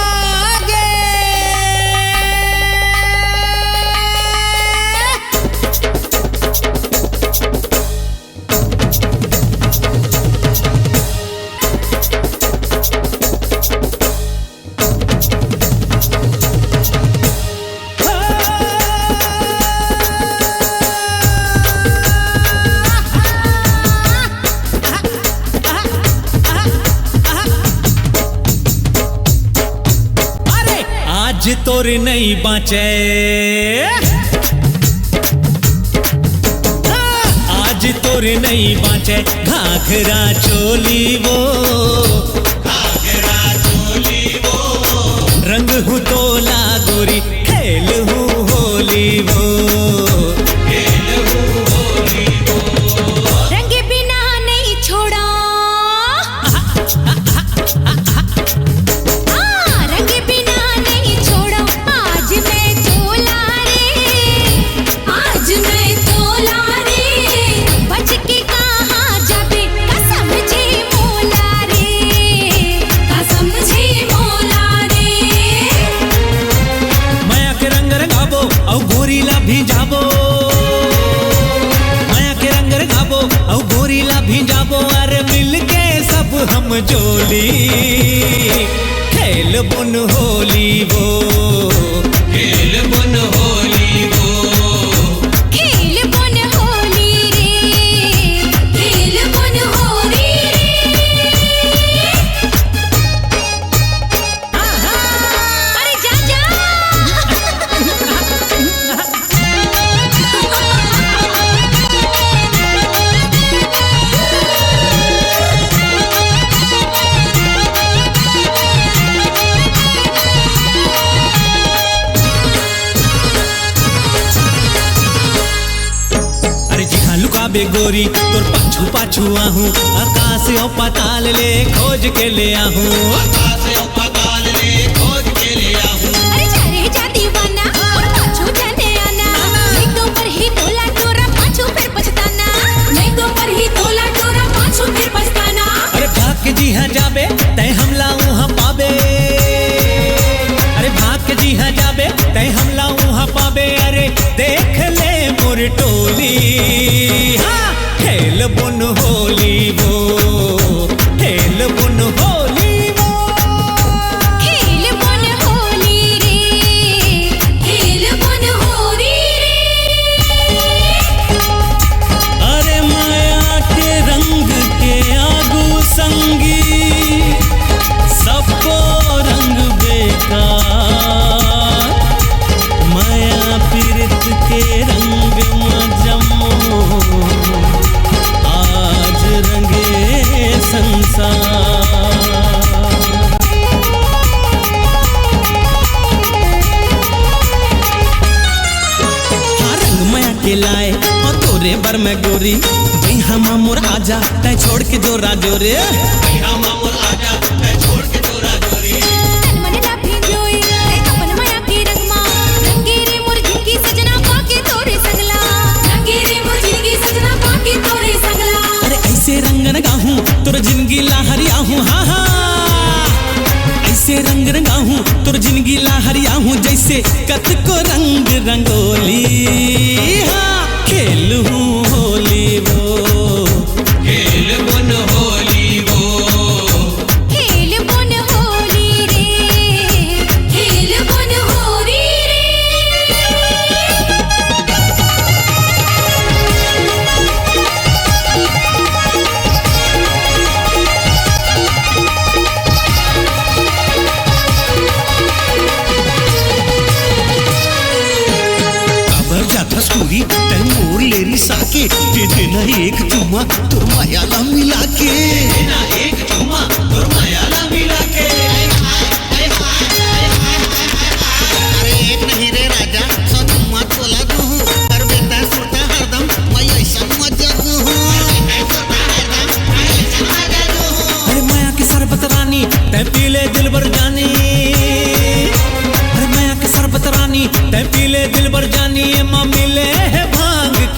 आगे। आज तोर नहीं बाँचे, आज तोर नहीं बाँचे घाघरा चोली वो, घाघरा चोली वो, रंग हूँ तोला गोरी खेल हूँ होली वो, खेल हूँ होली वो। रंग बिना नहीं छोड़ा, रंग बिना नहीं छोड़ा, आज मैं तोला रे, आज मैं तोला रे, बच के कहाँ जाबे कसम जे मोला रे, कसम जे मोला रे। माया के रंग रंगाबो औ गोरीला भिंजाबो, माया के रंग रंगाबो औ गोरीला भिंजाबो, अरे मिल के सब हम जोली खेल बुन होली वो, खेल बुन होली वो, खेल बुन होली रे, खेल बुन होली रे। अरे जा जा। अरे जिहा लुकाबे गोरी तोर पाछू पाछू आहूं, आकाश और पाताल ले खोज के ले आहूं, आकाश और पाताल ले खोज के ले आऊं। अरे जा रे जा दीवाना और पाछू जाने आना, मैं तो पर ही तोला टोरा पाछू फिर पछताना, मैं तो पर ही तोला टोरा पाछू फिर पछताना। अरे भाग के जी हाँ जाबे तय हमला वहाँ पाबे, अरे भाग के जी हाँ जाबे तय हमला वहाँ पाबे, अरे देख ले मोर टोली हाँ खेल बुन होली वो, खेल बुन होली वो, खेल बुन होली रे, खेल बुन होली रे। अरे माया के रंग के आगू संगी सबको रंग बेकार, माया पीरत के रंग मजमो आज रंगे संसार। हाँ रंग माया के लाए और तोरे बर में गोरी भाई हम मोर आजा तय छोड़ के जोरा जोरे, भैया मामूल आजा, मैं छोड़ के तोरा जोरी। तन मन ना भिंजोई रे कपन माया के रंगमा, रंगे रे मोर जिंदगी सजना पाके तोरे संगला, रंगे रे मोर जिंदगी सजना पाके तोरे संगला। अरे ऐसे रंग रंगाहूं तोर जिंदगी लाहरियाहूं, हाँ हाँ ऐसे रंग रंगाहूं तोर जिंदगी लाहरियाहूं, जैसे कत को रंग रंगोली हाँ खेल हूँ होली वो, खेल बुन होली वो, खेल बुन होली रे, खेल बुन होली रे। काबर जाता स्टोरी तय मोर लेरी साके, दे देना एक चुम्मा तोर मायाला मिला के, देना एक चुम्मा और मायाला मिला के।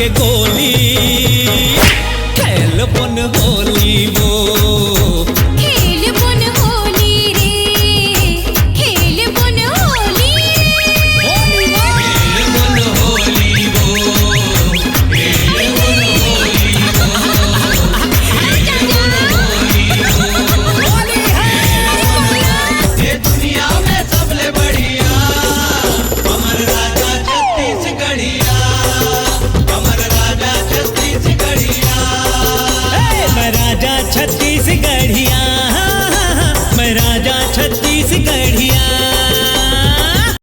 के गोली